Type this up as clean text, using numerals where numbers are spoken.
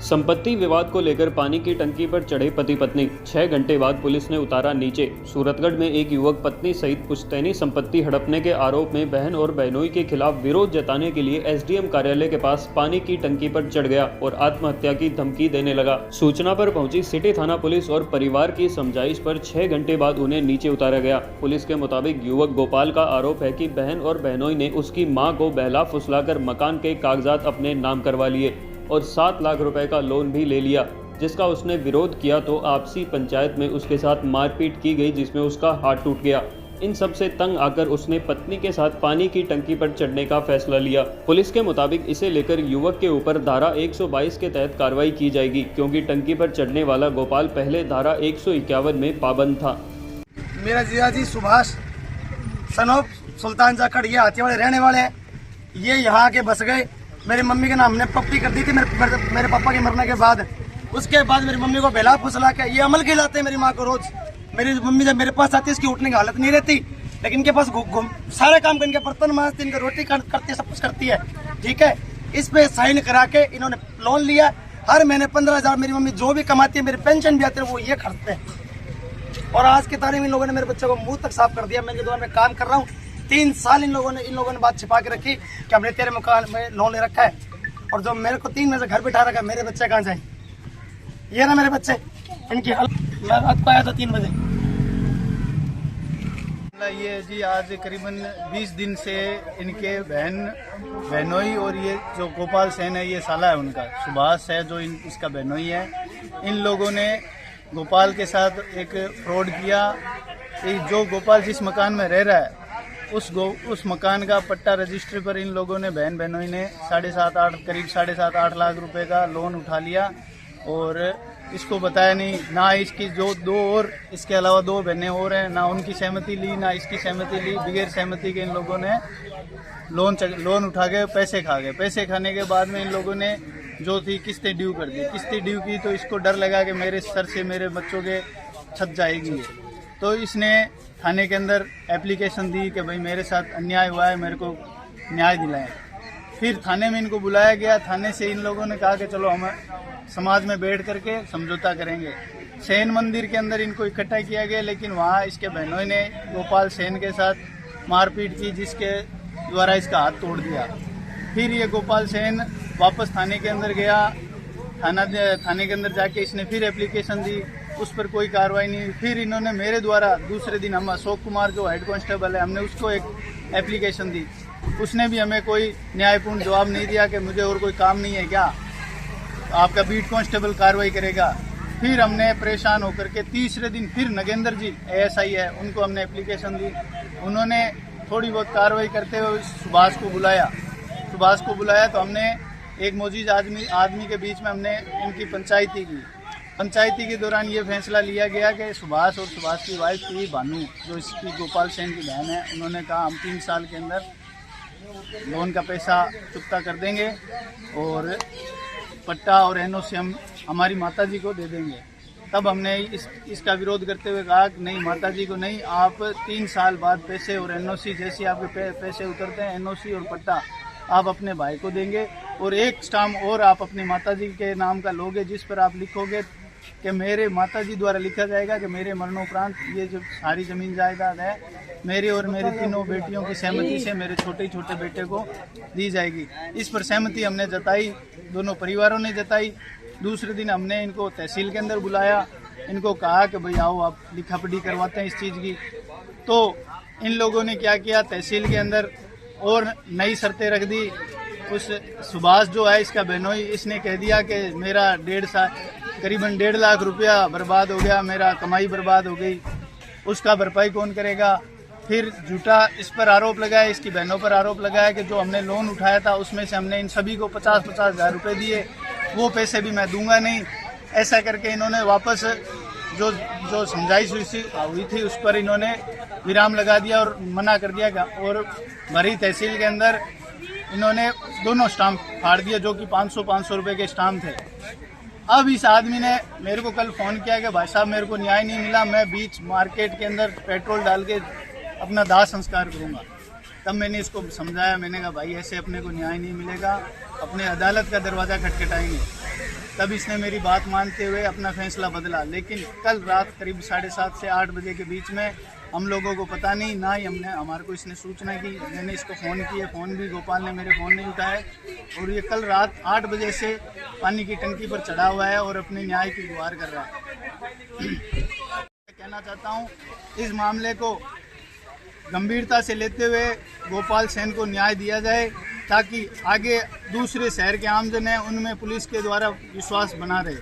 संपत्ति विवाद को लेकर पानी की टंकी पर चढ़े पति पत्नी। 6 घंटे बाद पुलिस ने उतारा नीचे। सूरतगढ़ में एक युवक पत्नी सहित पुश्तैनी संपत्ति हड़पने के आरोप में बहन और बहनोई के खिलाफ विरोध जताने के लिए एसडीएम कार्यालय के पास पानी की टंकी पर चढ़ गया और आत्महत्या की धमकी देने लगा। सूचना पर पहुंची सिटी थाना पुलिस और परिवार की समझाइश पर 6 घंटे बाद उन्हें नीचे उतारा गया। पुलिस के मुताबिक युवक गोपाल का आरोप है कि बहन और बहनोई ने उसकी मां को बहला फुसलाकर मकान के कागजात अपने नाम करवा लिए और 7 लाख रुपए का लोन भी ले लिया, जिसका उसने विरोध किया तो आपसी पंचायत में उसके साथ मारपीट की गई, जिसमें उसका हाथ टूट गया। इन सब से तंग आकर उसने पत्नी के साथ पानी की टंकी पर चढ़ने का फैसला लिया। पुलिस के मुताबिक इसे लेकर युवक के ऊपर धारा 122 के तहत कार्रवाई की जाएगी, क्योंकि टंकी पर चढ़ने वाला गोपाल पहले धारा 151 में पाबंद था। मेरा जियाजी सुभाष सनोप सुल्तान जाखड़ ये हाथीवाड़े रहने वाले हैं। ये यहाँ आके बस गए। मेरी मम्मी के नाम ने पप्पी कर दी थी मेरे पापा के मरने के बाद। उसके बाद मेरी मम्मी को बेला फुसला के ये अमल खिलाते हैं मेरी माँ को रोज। मेरी मम्मी जब मेरे पास आती है इसकी उठने की हालत नहीं रहती, लेकिन इनके पास सारे काम इनके बर्तन मांजती, इनके रोटी करती है, सब कुछ करती है। ठीक है, इस पे साइन करा के इन्होंने लोन लिया। हर महीने 15,000 मेरी मम्मी जो भी कमाती है, मेरी पेंशन भी आती है, वो ये खर्चते हैं। और आज की तारीख में इन लोगों ने मेरे बच्चे को मुंह तक साफ कर दिया। मैं दुकान में काम कर रहा हूँ, 3 साल इन लोगों ने बात छिपा के रखी कि हमने तेरे मकान में लोन ले रखा है, और जो मेरे को 3 महीने से घर बिठा रखा है, मेरे बच्चे कहाँ जाए? ये ना मेरे बच्चे, इनकी मैं रात को आया था 3 बजे। ये जी आज करीबन 20 दिन से इनके बहनोई और ये जो गोपाल सेन है, ये साला है उनका, सुभाष है जो इसका बहनोई है। इन लोगों ने गोपाल के साथ एक फ्रॉड किया। जो गोपाल जिस मकान में रह रहा है उस मकान का पट्टा रजिस्ट्री पर इन लोगों ने बहनोई ने करीब 7.5-8 लाख रुपए का लोन उठा लिया और इसको बताया नहीं। ना इसकी जो 2 और इसके अलावा 2 बहनें और हैं, ना उनकी सहमति ली, ना इसकी सहमति ली। बगैर सहमति के इन लोगों ने लोन उठा के पैसे खा गए। पैसे खाने के बाद में इन लोगों ने जो थी किस्तें ड्यू कर दी। किस्तें ड्यू की तो इसको डर लगा कि मेरे सर से मेरे बच्चों के छत जाएगी, तो इसने थाने के अंदर एप्लीकेशन दी कि भाई मेरे साथ अन्याय हुआ है, मेरे को न्याय दिलाएं। फिर थाने में इनको बुलाया गया। थाने से इन लोगों ने कहा कि चलो हम समाज में बैठ करके समझौता करेंगे। सेन मंदिर के अंदर इनको इकट्ठा किया गया, लेकिन वहाँ इसके बहनों ने गोपाल सेन के साथ मारपीट की, जिसके द्वारा इसका हाथ तोड़ दिया। फिर ये गोपाल सेन वापस थाने के अंदर गया। थाने के अंदर जाके इसने फिर एप्लीकेशन दी, उस पर कोई कार्रवाई नहीं। फिर इन्होंने मेरे द्वारा दूसरे दिन हम अशोक कुमार जो हेड कांस्टेबल है, हमने उसको एक एप्लीकेशन दी। उसने भी हमें कोई न्यायपूर्ण जवाब नहीं दिया कि मुझे और कोई काम नहीं है क्या, आपका बीट कांस्टेबल कार्रवाई करेगा। फिर हमने परेशान होकर के तीसरे दिन फिर नगेंद्र जी ASI है, उनको हमने एप्लीकेशन दी। उन्होंने थोड़ी बहुत कार्रवाई करते हुए सुभाष को बुलाया तो हमने एक मोजीज आदमी के बीच में हमने इनकी पंचायती की। पंचायती के दौरान ये फैसला लिया गया कि सुभाष और सुभाष की वाइफ थी भानु, जो इसकी गोपाल सेन की बहन है, उन्होंने कहा हम 3 साल के अंदर लोन का पैसा चुकता कर देंगे और पट्टा और NOC हम हमारी माताजी को दे देंगे। तब हमने इसका विरोध करते हुए कहा कि नहीं, माताजी को नहीं, आप 3 साल बाद पैसे और NOC जैसे आपके पैसे उतरते हैं, NOC और पट्टा आप अपने भाई को देंगे और एक स्टाम्प और आप अपनी माताजी के नाम का लोगे, जिस पर आप लिखोगे कि मेरे माताजी द्वारा लिखा जाएगा कि मेरे मरणोपरांत ये जो सारी ज़मीन जायदाद है मेरी और मेरी 3 बेटियों की सहमति से मेरे छोटे बेटे को दी जाएगी। इस पर सहमति हमने जताई, दोनों परिवारों ने जताई। दूसरे दिन हमने इनको तहसील के अंदर बुलाया, इनको कहा कि भाई आओ आप लिखा पढ़ी करवाते हैं इस चीज़ की। तो इन लोगों ने क्या किया, तहसील के अंदर और नई शर्तें रख दी। उस सुभाष जो है इसका बहनोई, इसने कह दिया कि मेरा करीबन 1.5 लाख रुपया बर्बाद हो गया, मेरा कमाई बर्बाद हो गई, उसका भरपाई कौन करेगा। फिर झूठा इस पर आरोप लगाया, इसकी बहनों पर आरोप लगाया कि जो हमने लोन उठाया था उसमें से हमने इन सभी को 50-50 हज़ार रुपये दिए, वो पैसे भी मैं दूंगा नहीं। ऐसा करके इन्होंने वापस जो समझाइश हुई थी उस पर इन्होंने विराम लगा दिया और मना कर दिया। और भरी तहसील के अंदर इन्होंने दोनों स्टाम्प फाड़ दिया, जो कि 500 रुपये के स्टाम्प थे। अब इस आदमी ने मेरे को कल फ़ोन किया कि भाई साहब मेरे को न्याय नहीं मिला, मैं बीच मार्केट के अंदर पेट्रोल डाल के अपना दाह संस्कार करूँगा। तब मैंने इसको समझाया, मैंने कहा भाई ऐसे अपने को न्याय नहीं मिलेगा, अपने अदालत का दरवाज़ा खटखटाएंगे। तब इसने मेरी बात मानते हुए अपना फैसला बदला। लेकिन कल रात करीब 7:30 से 8 बजे के बीच में हम लोगों को पता नहीं, ना ही हमारे को इसने सूचना की। मैंने इसको फ़ोन किया, फ़ोन भी गोपाल ने मेरे फ़ोन नहीं उठाया, और ये कल रात 8 बजे से पानी की टंकी पर चढ़ा हुआ है और अपने न्याय की गुहार कर रहा है। कहना चाहता हूँ, इस मामले को गंभीरता से लेते हुए गोपाल सेन को न्याय दिया जाए, ताकि आगे दूसरे शहर के आमजन हैं उनमें पुलिस के द्वारा विश्वास बना रहे।